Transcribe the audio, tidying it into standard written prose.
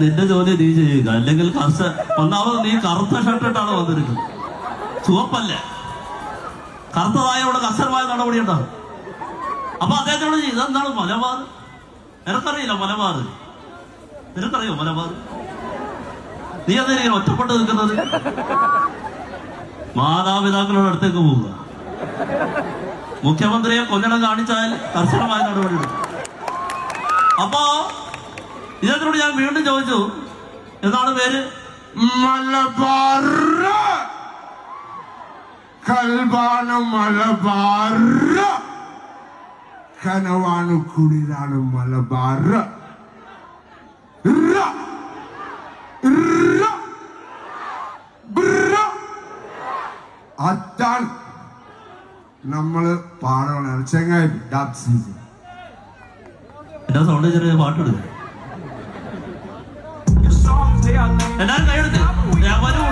നിന്റെ ജോലി നീ ചെയ്യുക, അല്ലെങ്കിൽ ഒന്നാമത് നീ കറുത്ത ഷർട്ട് ഇട്ടാണ് വന്നിരിക്കുന്നത്, ചുവപ്പല്ല. കറുത്തതായ അവിടെ കർശനമായ നടപടി ഉണ്ടാകും. അപ്പൊ അദ്ദേഹത്തോട് ഇതെന്താണ് മലബാർ? നിനക്കറിയില്ല മലബാർ? നിനക്കറിയോ മലബാർ? നീ അതിനെ ഒറ്റപ്പെട്ട് നിൽക്കുന്നത്? മാതാപിതാക്കളുടെ അടുത്തേക്ക് പോവുക, മുഖ്യമന്ത്രിയെ കൊഞ്ഞണം കാണിച്ചാൽ കർശനമായ നടപടി എടുക്കും. അപ്പോ ഇദ്ദേഹത്തോട് ഞാൻ വീണ്ടും ചോദിച്ചു, എന്താണ് പേര്? മലബാർ കൽബാണ്, മലബാർ കനവാണ്, കുളിരാണ് മലബാർ. അതാണ് നമ്മള് പാടണം. ചെങ്ങായി എന്റെ സൗണ്ട് ചെറിയ പാട്ടെടുക്കുക. എല്ലാരും കൈയെടുത്ത് ഞാൻ വരും.